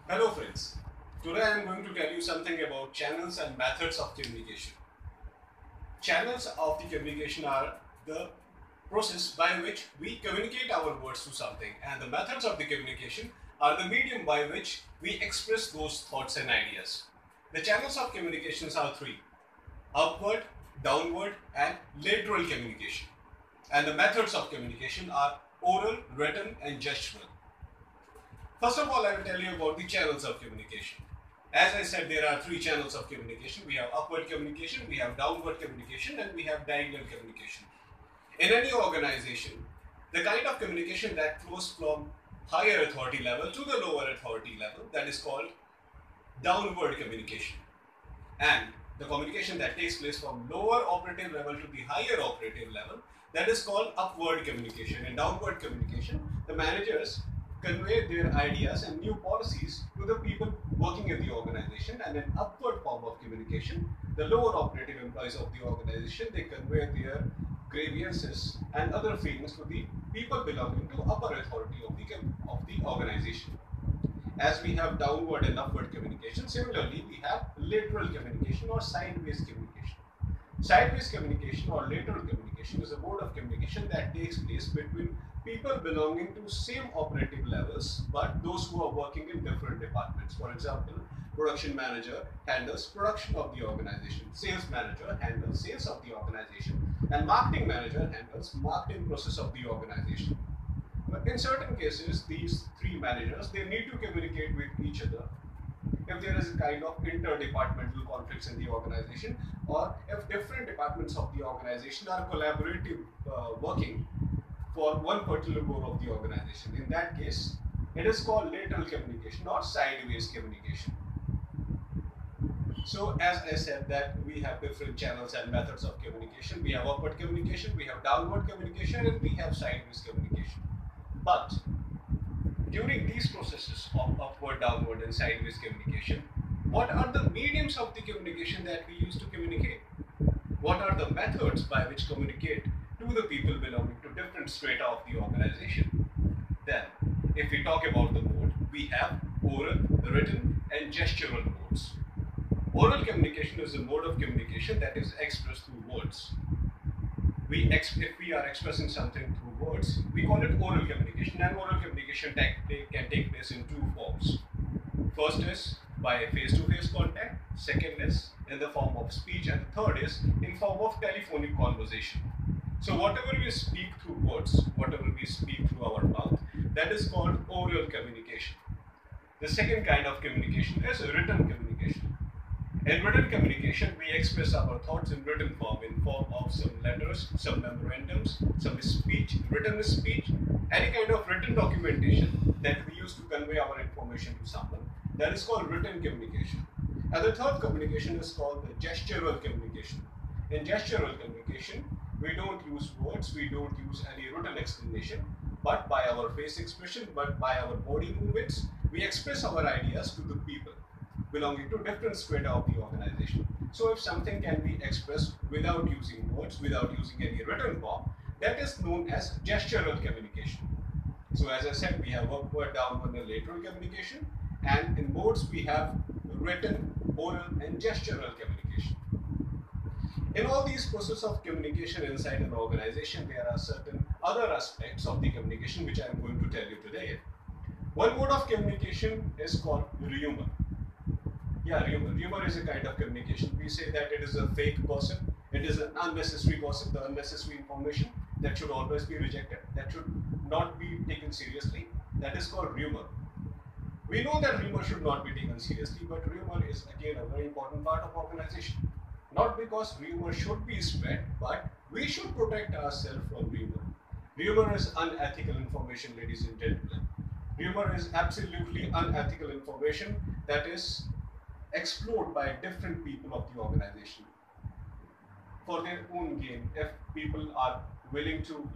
Hello friends, today I am going to tell you something about channels and methods of communication. Channels of the communication are the process by which we communicate our words to something, and the methods of the communication are the medium by which we express those thoughts and ideas. The channels of communications are three: upward, downward and lateral communication. And the methods of communication are oral, written and gestural. First of all, I will tell you about the channels of communication. As I said, there are three channels of communication. We have upward communication, we have downward communication, and we have diagonal communication. In any organization, the kind of communication that flows from higher authority level to the lower authority level, that is called downward communication. And the communication that takes place from lower operative level to the higher operative level, that is called upward communication. In downward communication, the managers convey their ideas and new policies to the people working in the organization, and in upward form of communication, the lower operative employees of the organization, they convey their grievances and other feelings to the people belonging to upper authority of the organization. As we have downward and upward communication, similarly we have lateral communication or sideways communication. Sideways communication or lateral communication is a mode of communication that takes place between people belonging to same operative levels, but those who are working in different departments. For example, production manager handles production of the organization, sales manager handles sales of the organization, and marketing manager handles marketing process of the organization. But in certain cases, these three managers, they need to communicate with each other if there is a kind of interdepartmental conflicts in the organization, or if different departments of the organization are collaborative working for one particular goal of the organization. In that case, it is called lateral communication or sideways communication. So as I said that we have different channels and methods of communication. We have upward communication, we have downward communication, and we have sideways communication. But during these processes of upward, downward and sideways communication, what are the mediums of the communication that we use to communicate? What are the methods by which communicate to the people belonging to different strata of the organization? Then, if we talk about the mode, we have oral, written and gestural modes. Oral communication is a mode of communication that is expressed through words. If we are expressing something through words, we call it oral communication, and oral communication can take place in two forms. First is by face-to-face contact, second is in the form of speech, and the third is in form of telephonic conversation. So whatever we speak through words, whatever we speak through our mouth, that is called oral communication. The second kind of communication is written communication. In written communication, we express our thoughts in written form, in form of some letters, some memorandums, some speech, written speech, any kind of written documentation that we use to convey our information to someone. That is called written communication. And the third communication is called the gestural communication. In gestural communication, we don't use words, we don't use any written explanation, but by our face expression, but by our body movements, we express our ideas to the people belonging to different strata of the organization. So if something can be expressed without using words, without using any written form, that is known as gestural communication. So as I said, we have upward, downward and lateral communication, and in modes we have written, oral and gestural communication. In all these processes of communication inside an organization, there are certain other aspects of the communication which I am going to tell you today. One mode of communication is called rumor. Yeah, rumor. Rumor is a kind of communication. We say that it is a fake gossip, it is an unnecessary gossip, the unnecessary information that should always be rejected, that should not be taken seriously. That is called rumor. We know that rumor should not be taken seriously, but rumor is again a very important part of organization. Not because rumor should be spread, but we should protect ourselves from rumor. Rumor is unethical information, ladies and gentlemen. Rumor is absolutely unethical information that is explored by different people of the organization for their own gain. If people are willing to,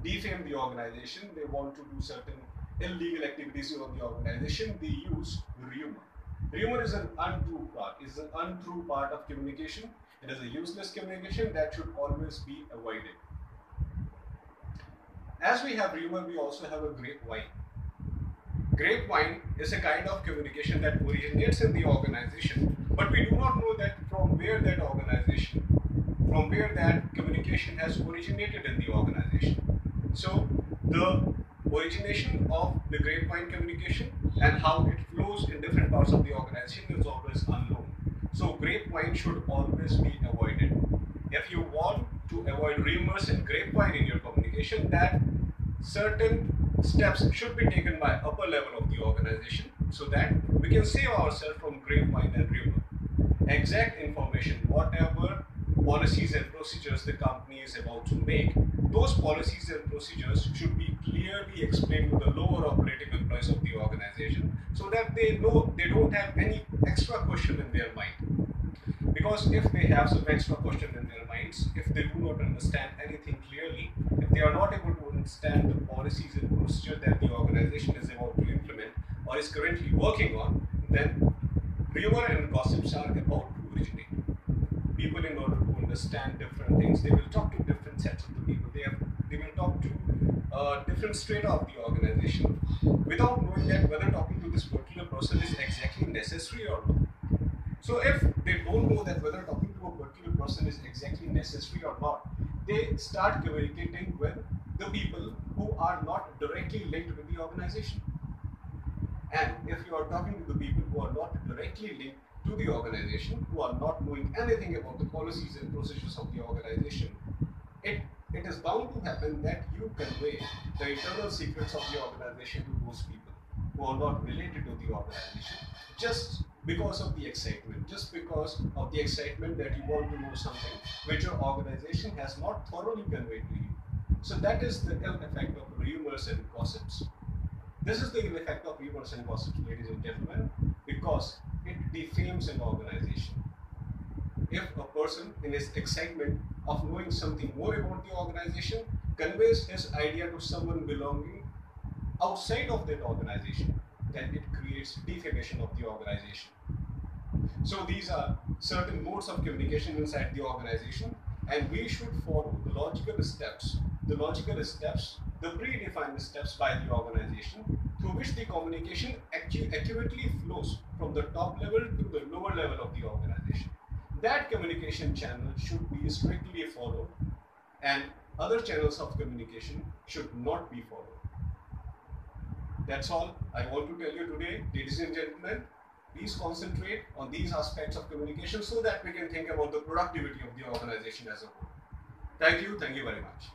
defame the organization, they want to do certain illegal activities on the organization, they use rumor. Rumor is an untrue part of communication. It is a useless communication that should always be avoided. As we have rumor, we also have a grapevine. grapevine is a kind of communication that originates in the organization, but we do not know that from where that communication has originated in the organization. So the origination of the grapevine communication and how it flows in different parts of the organization is always unknown. So grapevine should always be avoided. If you want to avoid rumors and grapevine in your communication, that certain steps should be taken by upper level of the organization so that we can save ourselves from grapevine and rumor. Exact information, whatever policies and procedures the company is about to make, those policies and procedures should be clearly explained to the lower operating employees of the organization so that they know they don't have any extra question in their mind. Because if they have some extra question in their minds, if they do not understand anything clearly, if they are not able to understand the policies and procedure that the organization is about to implement or is currently working on, then rumor and gossips are about to originate. People, in order to understand different things, they will talk to different sets of the people. They will talk to different strata of the organization without knowing that whether talking to this particular person is exactly necessary or not. So if they don't know that whether talking to a particular person is exactly necessary or not, they start communicating with the people who are not directly linked with the organization. And if you are talking to the people who are not directly linked to the organization, who are not knowing anything about the policies and procedures of the organization, it is bound to happen that you convey the internal secrets of the organization to those people who are not related to the organization just because of the excitement, that you want to know something which your organization has not thoroughly conveyed to you. So that is the ill effect of rumors and gossips. This is the ill effect of rumors and gossips, ladies and gentlemen, because it defames an organization. If a person, in his excitement of knowing something more about the organization, conveys his idea to someone belonging outside of that organization, then it creates defamation of the organization. So these are certain modes of communication inside the organization, and we should follow the logical steps, the predefined steps by the organization through which the communication accurately flows from the top level to the lower level of the organization. That communication channel should be strictly followed, and other channels of communication should not be followed. That's all I want to tell you today, ladies and gentlemen. Please concentrate on these aspects of communication so that we can think about the productivity of the organization as a whole. Thank you very much.